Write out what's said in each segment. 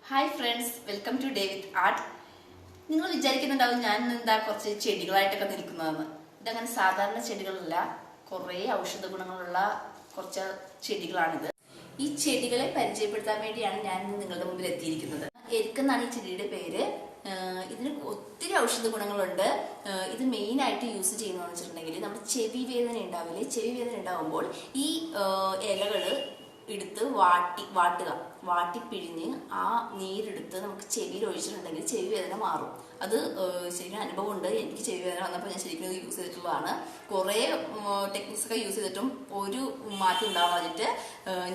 Hi friends, welcome to day with art. നിങ്ങൾ വിചാരിക്കുന്നുണ്ടാവും ഞാൻ എന്താ കുറച്ച് ചെടികളായിട്ടൊക്കെ നിൽക്കുന്നതെന്ന്. ഇതങ്ങനെ സാധാരണ ചെടികളല്ല, കുറേ ഔഷധ ഗുണങ്ങളുള്ള കുറച്ച് ചെടികളാണിത്. ഈ ചെടികളെ പരിചയപ്പെടുത്താൻ വേണ്ടിയാണ് ഞാൻ നിങ്ങളുടെ മുമ്പിൽ എത്തിയിരിക്കുന്നത്. എരിക്കെന്നാണ് ഈ ചെടിയുടെ പേര്. ഇതിന് ഒത്തിരി ഔഷധ ഗുണങ്ങളുണ്ട്. ഇത് മെയിനായിട്ട് യൂസ് ചെയ്യുന്നതെന്ന് വെച്ചിട്ടുണ്ടെങ്കിൽ നമ്മുടെ ചെവി വേദന ഉണ്ടാവില്ലേ, ചെവി വേദന ഉണ്ടാകുമ്പോൾ ഈ ഇലകൾ എടുത്ത് വാട്ടിപ്പിഴിഞ്ഞ് ആ നീരെടുത്ത് നമുക്ക് ചെവിയിൽ ഒഴിച്ചിട്ടുണ്ടെങ്കിൽ ചെവി വേദന മാറും. അത് ശരിക്കും അനുഭവം ഉണ്ട്. എനിക്ക് ചെവി വേദന വന്നപ്പോൾ ഞാൻ ശരിക്കും യൂസ് ചെയ്തിട്ടുള്ളതാണ്. കുറേ ടെക്നിക്സ് ഒക്കെ യൂസ് ചെയ്തിട്ടും ഒരു മാറ്റം ഉണ്ടാവാതിട്ട്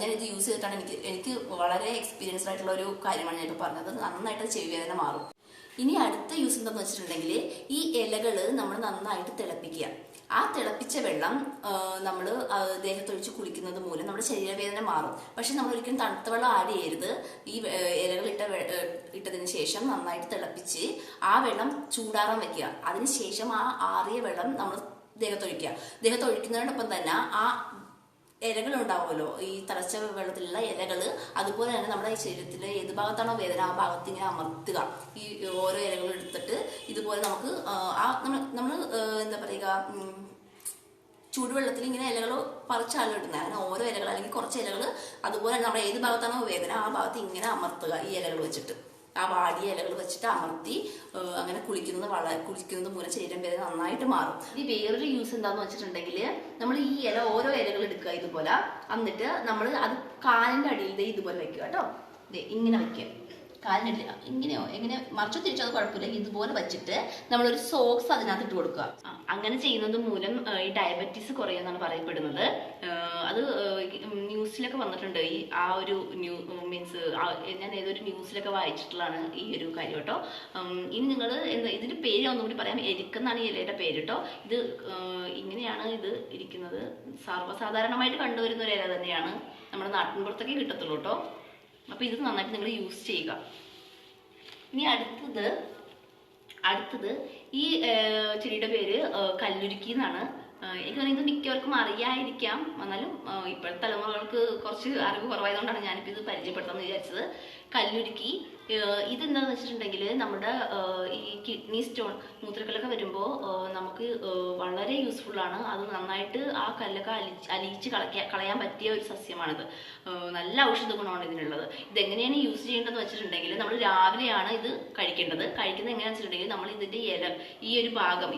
ഞാനിത് യൂസ് ചെയ്തിട്ടാണ് എനിക്ക് വളരെ എക്സ്പീരിയൻസ്ഡ് ആയിട്ടുള്ള ഒരു കാര്യമാണ് ഞാനിപ്പോൾ പറഞ്ഞത്. നന്നായിട്ട് ചെവി വേദന മാറും. ഇനി അടുത്ത യൂസ് എന്താണെന്ന് വെച്ചിട്ടുണ്ടെങ്കിൽ ഈ ഇലകൾ നമ്മൾ നന്നായിട്ട് തിളപ്പിക്കുക. ആ തിളപ്പിച്ച വെള്ളം നമ്മൾ ദേഹത്തൊഴിച്ച് കുളിക്കുന്നത് മൂലം നമ്മുടെ ശരീരവേദന മാറും. പക്ഷെ നമ്മൾ ഒരിക്കലും തണുത്ത വെള്ളം ആഡ് ചെയ്യരുത്. ഈ ഇലകൾ ഇട്ടതിന് ശേഷം നന്നായിട്ട് തിളപ്പിച്ച് ആ വെള്ളം ചൂടാറാൻ വെക്കുക. അതിനുശേഷം ആ ആറിയ വെള്ളം നമ്മൾ ദേഹത്തൊഴിക്കുന്നതിനോടൊപ്പം തന്നെ ആ ഇലകൾ ഉണ്ടാവുമല്ലോ, ഈ തിളച്ച വെള്ളത്തിലുള്ള ഇലകൾ, അതുപോലെ തന്നെ നമ്മുടെ ശരീരത്തിലെ ഏത് ഭാഗത്താണോ വേദന ആ ഭാഗത്ത് ഇങ്ങനെ അമർത്തുക. ഈ ഓരോ ഇലകൾ എടുത്തിട്ട് ഇതുപോലെ നമുക്ക് നമ്മൾ എന്താ പറയുക, ചൂടുവെള്ളത്തിൽ ഇങ്ങനെ ഇലകൾ പറിച്ചാലും ഇടുന്നത്. അങ്ങനെ ഓരോ ഇലകൾ അല്ലെങ്കിൽ കുറച്ച് ഇലകൾ അതുപോലെ നമ്മുടെ ഏത് ഭാഗത്താണോ വേദന ആ ഭാഗത്ത് ഇങ്ങനെ അമർത്തുക. ഈ ഇലകൾ വെച്ചിട്ട്, ആ വാടിയ ഇലകൾ വെച്ചിട്ട് അമർത്തി അങ്ങനെ കുളിക്കുന്നത് മൂലം ശരീരം വേദന നന്നായിട്ട് മാറും. ഈ വേറൊരു യൂസ് എന്താന്ന് വെച്ചിട്ടുണ്ടെങ്കിൽ, നമ്മൾ ഈ ഓരോ ഇലകൾ എടുക്കുക ഇതുപോലെ, എന്നിട്ട് നമ്മൾ അത് കാലിന്റെ അടിയിൽ ഇതുപോലെ വെക്കുക കേട്ടോ. ഇങ്ങനെ വെക്കുക, കാലിനടിയിൽ ഇങ്ങനെയോ എങ്ങനെ മറിച്ചോ തിരിച്ചോ അത് കുഴപ്പമില്ല. ഇതുപോലെ വെച്ചിട്ട് നമ്മളൊരു സോക്സ് അതിനകത്ത് ഇട്ട് കൊടുക്കുക. അങ്ങനെ ചെയ്യുന്നത് മൂലം ഈ ഡയബറ്റീസ് കുറയുമെന്നാണ് പറയപ്പെടുന്നത്. അത് ന്യൂസിലൊക്കെ വന്നിട്ടുണ്ട്. ആ ഒരു മീൻസ് ഞാൻ ഏതൊരു ന്യൂസിലൊക്കെ വായിച്ചിട്ടുള്ളതാണ് ഈ ഒരു കാര്യം കേട്ടോ. ഇനി നിങ്ങൾ ഇതിന്റെ പേര് ഒന്നുകൂടി പറയാം. എരിക്കെന്നാണ് ഈ ഇലയുടെ പേര് കേട്ടോ. ഇത് ഇങ്ങനെയാണ് ഇത് ഇരിക്കുന്നത്. സർവ്വസാധാരണമായിട്ട് കണ്ടുവരുന്ന ഒരു ഇല തന്നെയാണ്. നമ്മുടെ നാട്ടിൻപുറത്തൊക്കെ കിട്ടത്തുള്ളൂ കേട്ടോ. അപ്പൊ ഇത് നന്നായിട്ട് നിങ്ങൾ യൂസ് ചെയ്യുക. ഇനി അടുത്തത് ഈ ചെടിയുടെ പേര് കല്ലുരുക്കി എന്നാണ്. എനിക്ക് തോന്നുന്നത് ഇത് മിക്കവർക്കും അറിയാതിരിക്കാം. എന്നാലും ഇപ്പോഴത്തെ തലമുറകൾക്ക് കുറച്ച് അറിവ് കുറവായതുകൊണ്ടാണ് ഞാനിപ്പോൾ ഇത് പരിചയപ്പെടുത്താമെന്ന് വിചാരിച്ചത്. കല്ലുരുക്കി ഇതെന്താണെന്ന് വെച്ചിട്ടുണ്ടെങ്കിൽ, നമ്മുടെ ഈ കിഡ്നി സ്റ്റോൺ, മൂത്രക്കല്ലൊക്കെ വരുമ്പോൾ നമുക്ക് വളരെ യൂസ്ഫുള്ളാണ്. അത് നന്നായിട്ട് ആ കല്ലൊക്കെ അലിയിച്ച് കളയാൻ പറ്റിയ ഒരു സസ്യമാണിത്. നല്ല ഔഷധ ഗുണമാണ് ഇതിനുള്ളത്. ഇതെങ്ങനെയാണ് യൂസ് ചെയ്യേണ്ടതെന്ന് വെച്ചിട്ടുണ്ടെങ്കിൽ, നമ്മൾ രാവിലെയാണ് ഇത് കഴിക്കേണ്ടത്. കഴിക്കുന്നത് എങ്ങനെയാണെന്ന് വെച്ചിട്ടുണ്ടെങ്കിൽ, നമ്മൾ ഇതിൻ്റെ ഇല ഈ ഒരു ഭാഗം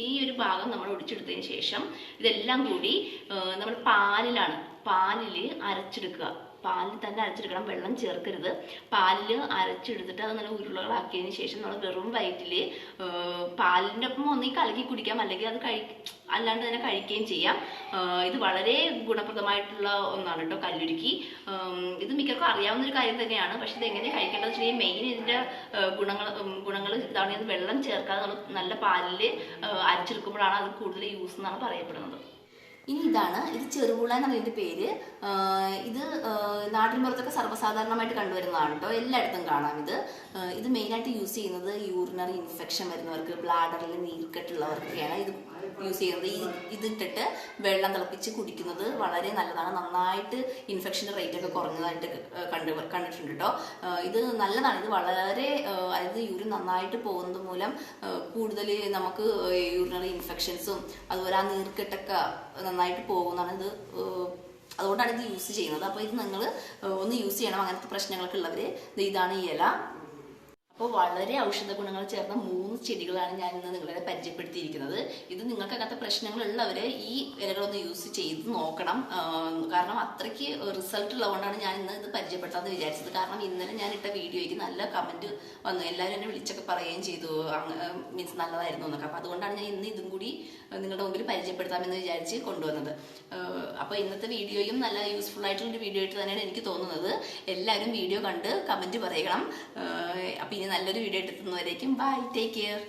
ഈ ഒരു ഭാഗം നമ്മൾ ഒടിച്ചെടുത്തതിന് ശേഷം ഇതെല്ലാം കൂടി നമ്മൾ പാലിൽ അരച്ചെടുക്കുക. പാലിൽ തന്നെ അരച്ചെടുക്കണം, വെള്ളം ചേർക്കരുത്. പാലിൽ അരച്ചെടുത്തിട്ട് അത് നല്ല ഉരുളകളാക്കിയതിന് ശേഷം നമ്മൾ വെറും വയറ്റിൽ പാലിൻ്റെ ഒപ്പം ഒന്നെങ്കിൽ കലക്കി കുടിക്കാം, അല്ലെങ്കിൽ അത് അല്ലാണ്ട് തന്നെ കഴിക്കുകയും ചെയ്യാം. ഇത് വളരെ ഗുണപ്രദമായിട്ടുള്ള ഒന്നാണ് കേട്ടോ കല്ലുരുക്കി. ഇത് മിക്കവർക്കും അറിയാവുന്ന ഒരു കാര്യം തന്നെയാണ്. പക്ഷെ ഇത് എങ്ങനെ കഴിക്കേണ്ടത് വെച്ചാൽ മെയിൻ ഇതിൻ്റെ ഗുണങ്ങൾ ഇതാണ്. ഇത് വെള്ളം ചേർക്കാതെ നമ്മൾ നല്ല പാലിൽ അരച്ചെടുക്കുമ്പോഴാണ് അത് കൂടുതൽ യൂസ് എന്നാണ് പറയപ്പെടുന്നത്. ഇനി ഇത് ചെറുപുള എന്നാണ് ഇതിൻ്റെ പേര്. ഇത് നാട്ടിൻപുറത്തൊക്കെ സർവ്വസാധാരണമായിട്ട് കണ്ടുവരുന്നതാണ് കേട്ടോ. എല്ലായിടത്തും കാണാം ഇത് മെയിനായിട്ട് യൂസ് ചെയ്യുന്നത് യൂറിനറി ഇൻഫെക്ഷൻ വരുന്നവർക്ക്, ബ്ലാഡറിൽ നീർക്കെട്ടുള്ളവർക്കൊക്കെയാണ് ഇത് യൂസ് ചെയ്യുന്നത്. ഇതിട്ടിട്ട് വെള്ളം തിളപ്പിച്ച് കുടിക്കുന്നത് വളരെ നല്ലതാണ്. നന്നായിട്ട് ഇൻഫെക്ഷൻ്റെ റേറ്റ് ഒക്കെ കുറഞ്ഞതായിട്ട് കണ്ടിട്ടുണ്ട് കേട്ടോ. ഇത് നല്ലതാണ്. ഇത് വളരെ അതായത് യൂറിൻ നന്നായിട്ട് പോകുന്നത് മൂലം കൂടുതൽ നമുക്ക് യൂറിനറി ഇൻഫെക്ഷൻസും അതുപോലെ ആ നീർക്കെട്ടൊക്കെ നന്നായിട്ട് പോകുന്നതാണ് ഇത്. അതുകൊണ്ടാണ് ഇത് യൂസ് ചെയ്യുന്നത്. അപ്പോൾ ഇത് നിങ്ങൾ ഒന്ന് യൂസ് ചെയ്യണം, അങ്ങനത്തെ പ്രശ്നങ്ങളൊക്കെ ഉള്ളവർ. ഇതാണ് ഈ ഇല. അപ്പോൾ വളരെ ഔഷധ ഗുണങ്ങൾ ചേർന്ന 3 ചെടികളാണ് ഞാൻ ഇന്ന് നിങ്ങളെ പരിചയപ്പെടുത്തിയിരിക്കുന്നത്. ഇത് നിങ്ങൾക്ക് അങ്ങനത്തെ പ്രശ്നങ്ങളുള്ളവർ ഈ ഇലകളൊന്ന് യൂസ് ചെയ്ത് നോക്കണം. കാരണം അത്രയ്ക്ക് റിസൾട്ട് ഉള്ളതുകൊണ്ടാണ് ഞാൻ ഇന്ന് ഇത് പരിചയപ്പെടുത്താമെന്ന് വിചാരിച്ചത്. കാരണം ഇന്നലെ ഞാൻ ഇട്ട വീഡിയോയ്ക്ക് നല്ല കമൻറ്റ് വന്നു. എല്ലാവരും എന്നെ വിളിച്ചൊക്കെ പറയുകയും ചെയ്തു, മീൻസ് നല്ലതായിരുന്നു എന്നൊക്കെ. അപ്പോൾ അതുകൊണ്ടാണ് ഞാൻ ഇന്ന് ഇതും കൂടി നിങ്ങളുടെ മുമ്പിൽ പരിചയപ്പെടുത്താമെന്ന് വിചാരിച്ച് കൊണ്ടുവന്നത്. അപ്പോൾ ഇന്നത്തെ വീഡിയോയും നല്ല യൂസ്ഫുൾ ആയിട്ടുള്ളൊരു വീഡിയോ ആയിട്ട് തന്നെയാണ് എനിക്ക് തോന്നുന്നത്. എല്ലാവരും വീഡിയോ കണ്ട് കമൻറ്റ് പറയണം. അപ്പോൾ ഇനി നല്ലൊരു വീഡിയോ എടുത്തുന്നവരേക്കും ബൈ, ടേക്ക് കെയർ.